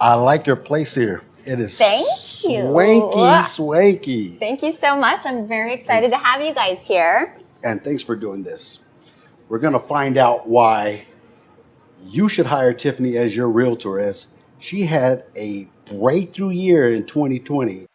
I like your place here. It is Thank you. Swanky. Thank you so much. I'm very excited to have you guys here. And thanks for doing this. We're going to find out why you should hire Tiffany as your realtor, as she had a breakthrough year in 2020.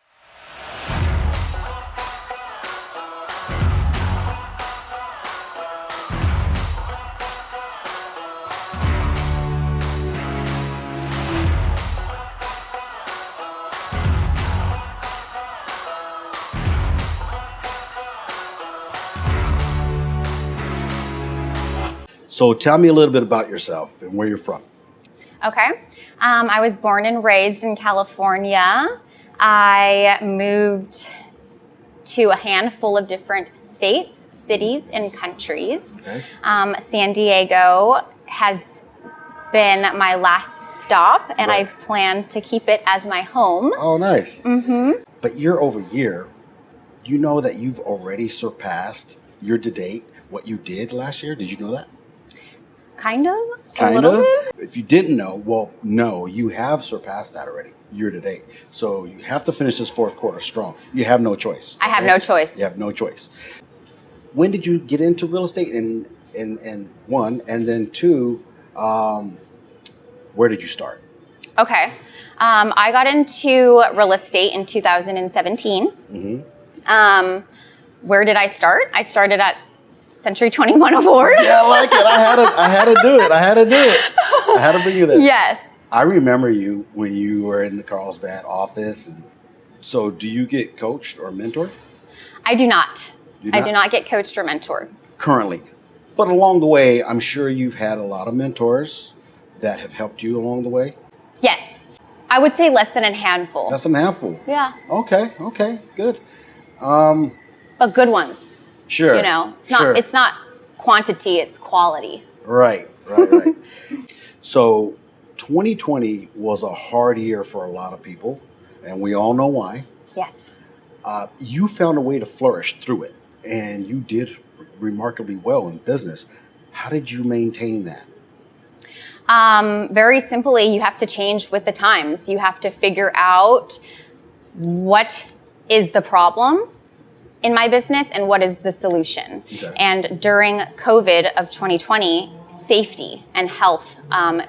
So tell me a little bit about yourself and where you're from. Okay. I was born and raised in California. I moved to a handful of different states, cities, and countries. Okay. San Diego has been my last stop, and Right. I plan to keep it as my home. Oh, nice. Mm-hmm. But year over year, you know that you've already surpassed year to date what you did last year? Did you know that? Kind of? Kind a little of. bit? If you didn't know, well, no, you have surpassed that already year to date. So you have to finish this fourth quarter strong. You have no choice. I have no choice. You have no choice. When did you get into real estate? And one, and then two, where did you start? Okay. I got into real estate in 2017. Mm-hmm. Where did I start? I started at Century 21 Award. Yeah, I like it. I had to do it. I had to bring you there. Yes. I remember you when you were in the Carlsbad office. And so do you get coached or mentored? I do not. You I do not get coached or mentored. Currently. But along the way, I'm sure you've had a lot of mentors that have helped you along the way. Yes. I would say less than a handful. That's a handful. Yeah. Okay, good. But good ones. Sure. You know, it's not quantity, it's quality. Right. So 2020 was a hard year for a lot of people, and we all know why. Yes. You found a way to flourish through it, and you did remarkably well in business. How did you maintain that? Very simply, you have to change with the times. You have to figure out what is the problem in my business and what is the solution. Okay. And during COVID of 2020, safety and health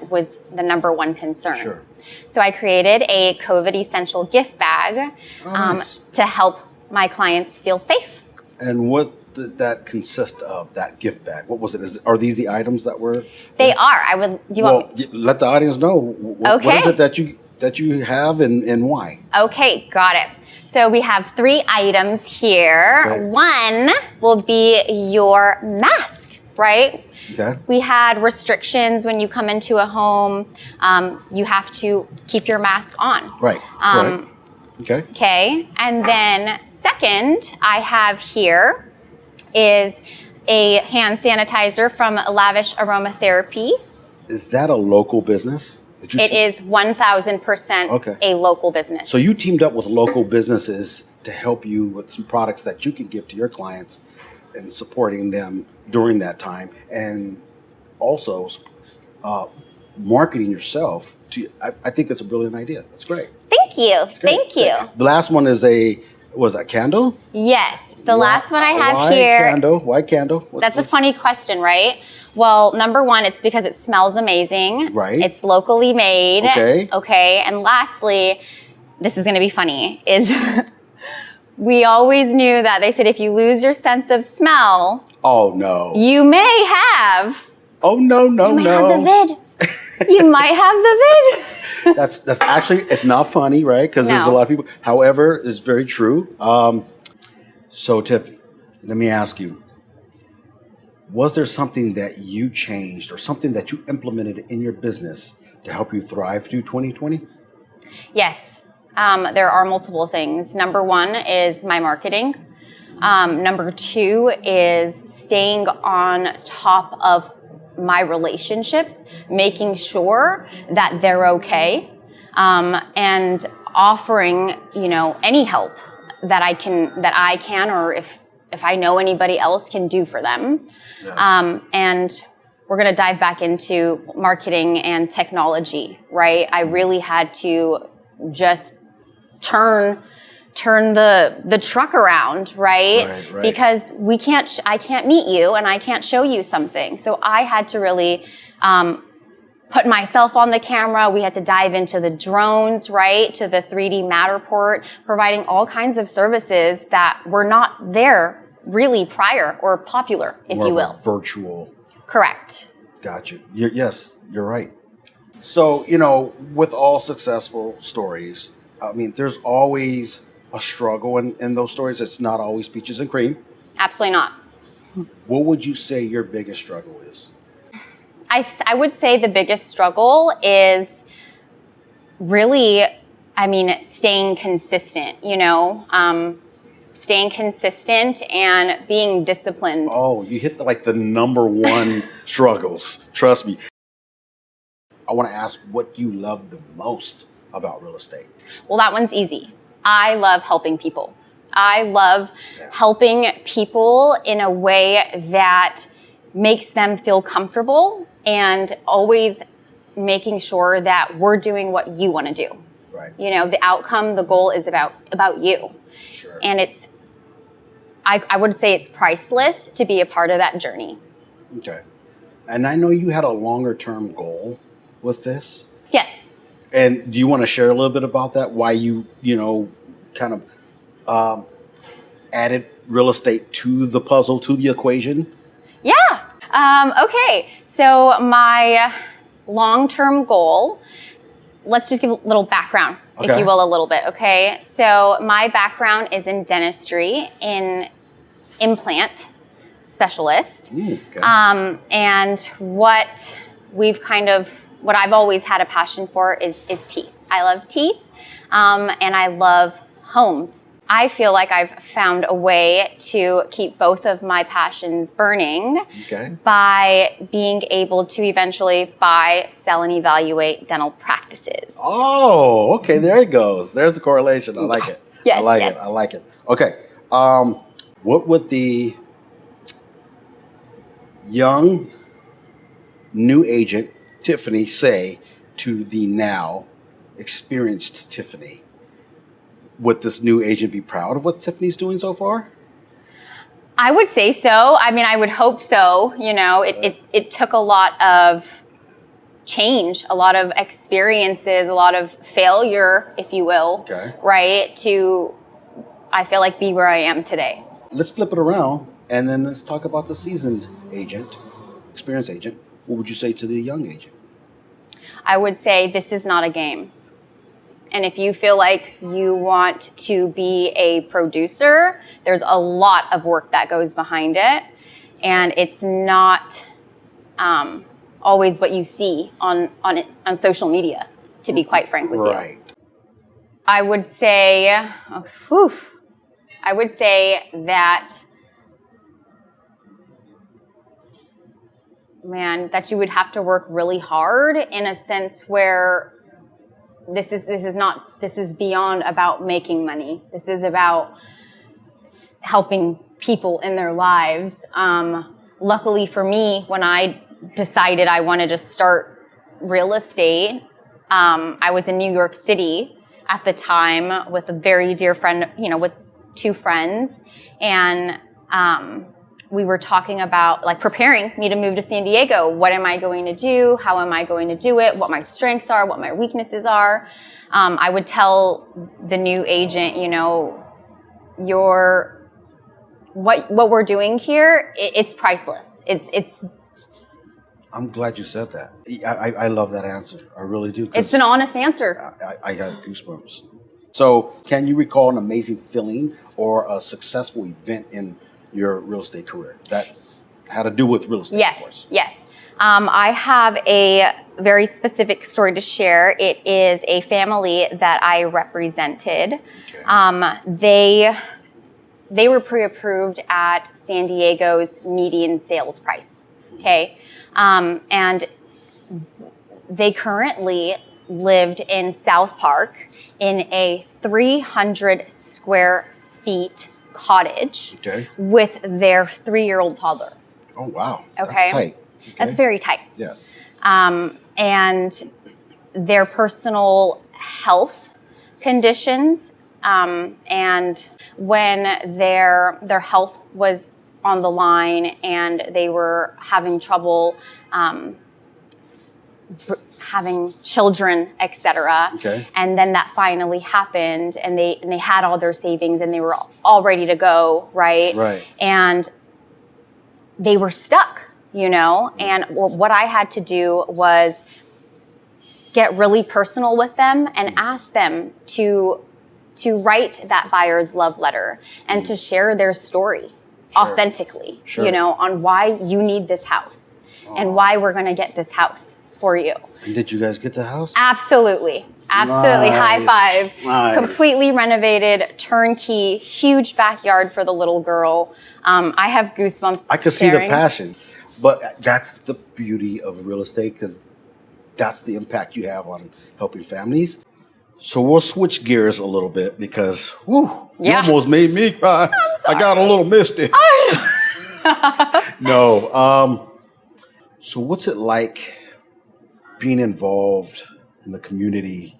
was the number one concern. Sure. So I created a COVID essential gift bag Nice. to help my clients feel safe. And what did that consist of, that gift bag? What was it? Are these the items that were? They are. Do you want me? Let the audience know. What Okay. is it that you have and why? Okay, got it. So we have 3 items here. Okay. One will be your mask, right? Okay. We had restrictions when you come into a home. You have to keep your mask on. Right. Correct. Okay. Okay. And then second, I have here is a hand sanitizer from Lavish Aromatherapy. Is that a local business? It is 1,000% Okay. a local business. So you teamed up with local businesses to help you with some products that you can give to your clients and supporting them during that time, and also marketing yourself. I think it's a brilliant idea. That's great. Thank you. That's great. Thank you. The last one is was that candle? Yes. The last one I have Why here. Candle? Why candle? That's a funny question, right? Well, number one, it's because it smells amazing. Right. It's locally made. Okay. Okay. And lastly, this is going to be funny, is we always knew that they said if you lose your sense of smell, Oh no. you may have. Oh no. You might have the vid. You might have the vid. That's actually, it's not funny, right? Because there's a No. lot of people. However, it's very true. So Tiffany, let me ask you, was there something that you changed or something that you implemented in your business to help you thrive through 2020? Yes. There are multiple things. Number one is my marketing. Number two is staying on top of my relationships, making sure that they're okay, and offering, any help that I can, or if I know anybody else can do for them. Yes. And we're going to dive back into marketing and technology, right? I really had to just turn the truck around, right? Right. Because I can't meet you and I can't show you something. So I had to really put myself on the camera. We had to dive into the drones, right? To the 3D Matterport, providing all kinds of services that were not there really prior or popular, if More you of a will. virtual. Correct. Got you. Yes, you're right. So, with all successful stories, I mean, there's always a struggle in those stories. It's not always peaches and cream. Absolutely not. What would you say your biggest struggle is? I would say the biggest struggle is really, staying consistent, staying consistent and being disciplined. Oh, you hit the number one struggles. Trust me. I want to ask what you love the most about real estate. Well, that one's easy. I love helping people. I love helping people in a way that makes them feel comfortable and always making sure that we're doing what you want to do. Right. The outcome, the goal is about you. Sure. And I would say it's priceless to be a part of that journey. Okay. And I know you had a longer term goal with this. Yes. And do you want to share a little bit about that? Why you kind of added real estate to the puzzle, to the equation? Yeah. Okay. So my long-term goal, let's just give a little background, if Okay. you will, a little bit. Okay. So my background is in dentistry, in implant specialist. Okay. And what I've always had a passion for is teeth. I love teeth, and I love homes. I feel like I've found a way to keep both of my passions burning by being able to eventually buy, sell, and evaluate dental practices. Oh, okay. There it goes. There's the correlation. I like it. Yes, I like yes. it. I like it. Okay. What would the young new agent Tiffany say to the now experienced Tiffany? Would this new agent be proud of what Tiffany's doing so far? I would say so. I would hope so. It took a lot of change, a lot of experiences, a lot of failure, if you will, right, to, I feel like, be where I am today. Let's flip it around and then let's talk about the seasoned agent, experienced agent. What would you say to the young agent? I would say this is not a game. And if you feel like you want to be a producer, there's a lot of work that goes behind it. And it's not always what you see on social media, to be quite frank with you. I would say, that, that you would have to work really hard in a sense where this is beyond about making money. This is about helping people in their lives. Luckily for me, when I decided I wanted to start real estate, I was in New York City at the time with a very dear friend, with two friends. And we were talking about preparing me to move to San Diego. What am I going to do? How am I going to do it? What my strengths are, what my weaknesses are. I would tell the new agent, what we're doing here, it's priceless. It's. I'm glad you said that. I love that answer. I really do. It's an honest answer. I got goosebumps. So can you recall an amazing feeling or a successful event in your real estate career that had to do with real estate? Of course? Yes. I have a very specific story to share. It is a family that I represented. They were pre-approved at San Diego's median sales price. Okay. And they currently lived in South Park in a 300 square feet cottage with their 3-year-old toddler. Oh, wow. Okay. That's tight. That's very tight. Yes. And their personal health conditions, and when their health was on the line and they were having trouble having children, etc. Okay. And then that finally happened, and they had all their savings and they were all ready to go, right? Right. And they were stuck, And what I had to do was get really personal with them and ask them to write that buyer's love letter and to share their story authentically, on why you need this house and why we're going to get this house for you. And did you guys get the house? Absolutely. Nice. High five. Nice. Completely renovated, turnkey, huge backyard for the little girl. I have goosebumps. I could see the passion, but that's the beauty of real estate, because that's the impact you have on helping families. So we'll switch gears a little bit because, you almost made me cry. I got a little misty. No. So what's it like being involved in the community,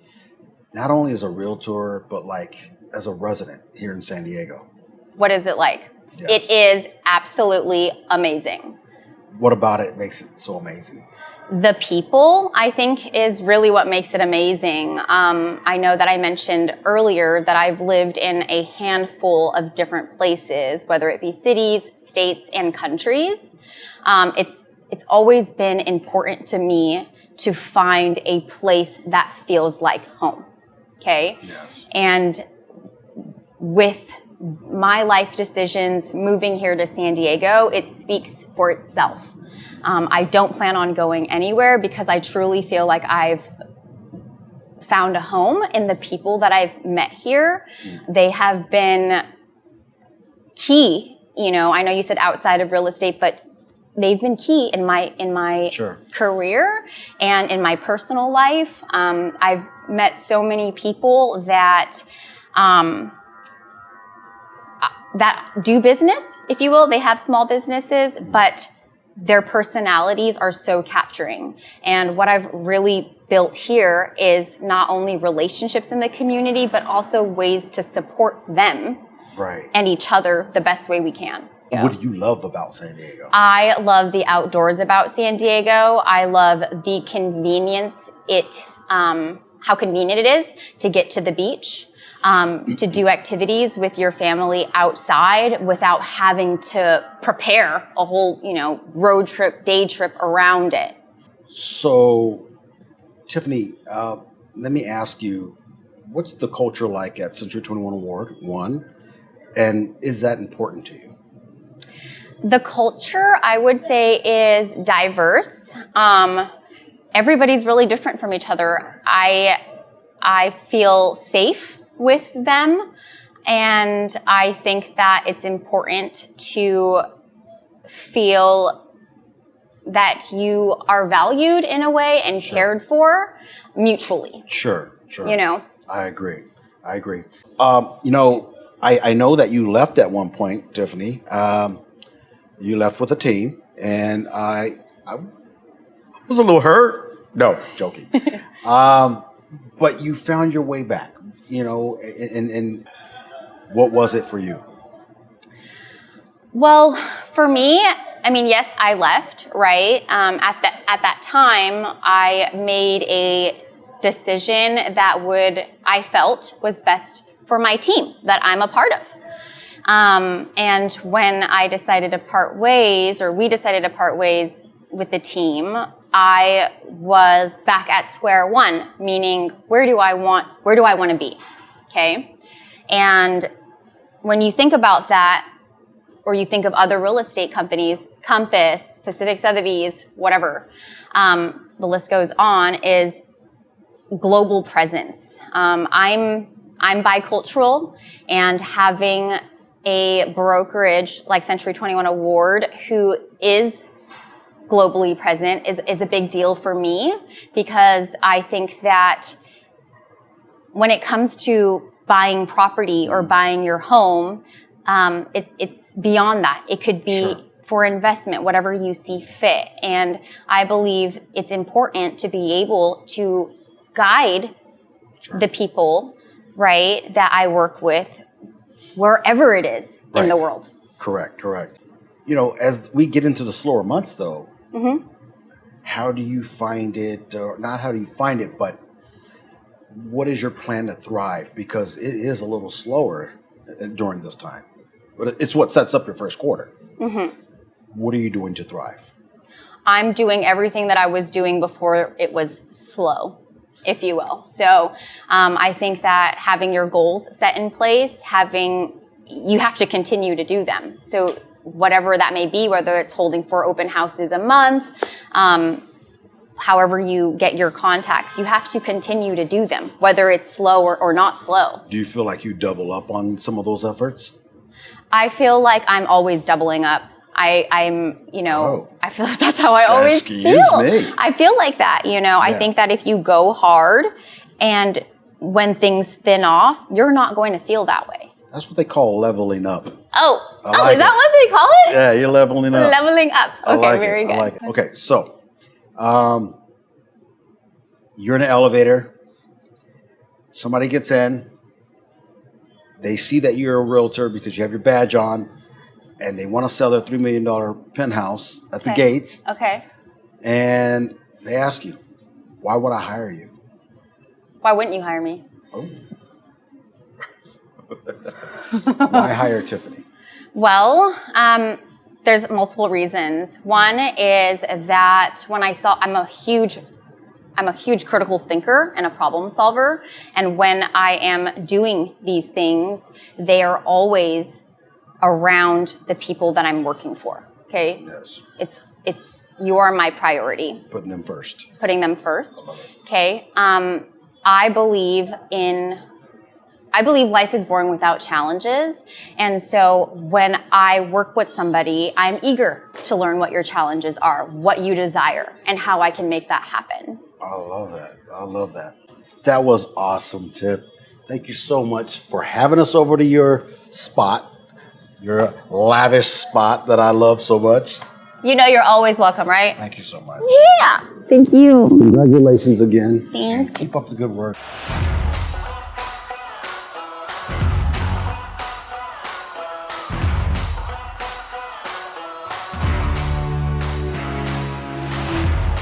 not only as a realtor, but like as a resident here in San Diego? What is it like? Yes. It is absolutely amazing. What about it makes it so amazing? The people, I think, is really what makes it amazing. I know that I mentioned earlier that I've lived in a handful of different places, whether it be cities, states, and countries. It's always been important to me to find a place that feels like home, okay? Yes. And with my life decisions moving here to San Diego, it speaks for itself. I don't plan on going anywhere because I truly feel like I've found a home in the people that I've met here. They have been key. I know you said outside of real estate, but they've been key in my career and in my personal life. I've met so many people that do business, if you will. They have small businesses, but their personalities are so capturing. And what I've really built here is not only relationships in the community, but also ways to support them and each other the best way we can. What do you love about San Diego? I love the outdoors about San Diego. I love the convenience, how convenient it is to get to the beach, to do activities with your family outside without having to prepare a whole, road trip, day trip around it. So, Tiffany, let me ask you, what's the culture like at Century 21 Ward 1, and is that important to you? The culture, I would say, is diverse. Everybody's really different from each other. I feel safe with them, and I think that it's important to feel that you are valued in a way and cared for mutually. Sure. I agree. I know that you left at one point, Tiffany. You left with a team, and I was a little hurt. No, joking. But you found your way back, and what was it for you? Well, for me, yes, I left, right? At that time, I made a decision that I felt was best for my team that I'm a part of. And when I decided to part ways, or we decided to part ways with the team, I was back at square one, meaning where do I want to be? Okay. And when you think about that, or you think of other real estate companies, Compass, Pacific Sotheby's, whatever, the list goes on, is global presence. I'm bicultural, and having a brokerage like Century 21 Ward who is globally present is a big deal for me, because I think that when it comes to buying property or buying your home, it's beyond that. It could be for investment, whatever you see fit. And I believe it's important to be able to guide the people, right, that I work with wherever it is in the world. Correct. You know, as we get into the slower months, though, how do you find it, or not how do you find it, but what is your plan to thrive? Because it is a little slower during this time. But it's what sets up your first quarter. What are you doing to thrive? I'm doing everything that I was doing before it was slow, if you will. So I think that having your goals set in place, you have to continue to do them. So whatever that may be, whether it's holding 4 open houses a month, however you get your contacts, you have to continue to do them, whether it's slow or not slow. Do you feel like you double up on some of those efforts? I feel like I'm always doubling up. I'm, I feel like that's how I always feel. Me. I feel like that, I think that if you go hard and when things thin off, you're not going to feel that way. That's what they call leveling up. Is that what they call it? Yeah, you're leveling up. Leveling up. Okay, very good. I like it. Okay, so you're in an elevator. Somebody gets in. They see that you're a realtor because you have your badge on, and they want to sell their $3 million penthouse at the gates. Okay. And they ask you, why would I hire you? Why wouldn't you hire me? Oh. Why hire Tiffany? Well, there's multiple reasons. One is that when I'm a huge critical thinker and a problem solver. And when I am doing these things, they are always around the people that I'm working for. Okay. Yes. You are my priority. Putting them first. Putting them first. Okay. I believe life is boring without challenges. And so when I work with somebody, I'm eager to learn what your challenges are, what you desire, and how I can make that happen. I love that. That was awesome, Tiff. Thank you so much for having us over to your spot, your lavish spot that I love so much. You're always welcome, right? Thank you so much. Yeah. Thank you. Congratulations again. Thanks. And keep up the good work.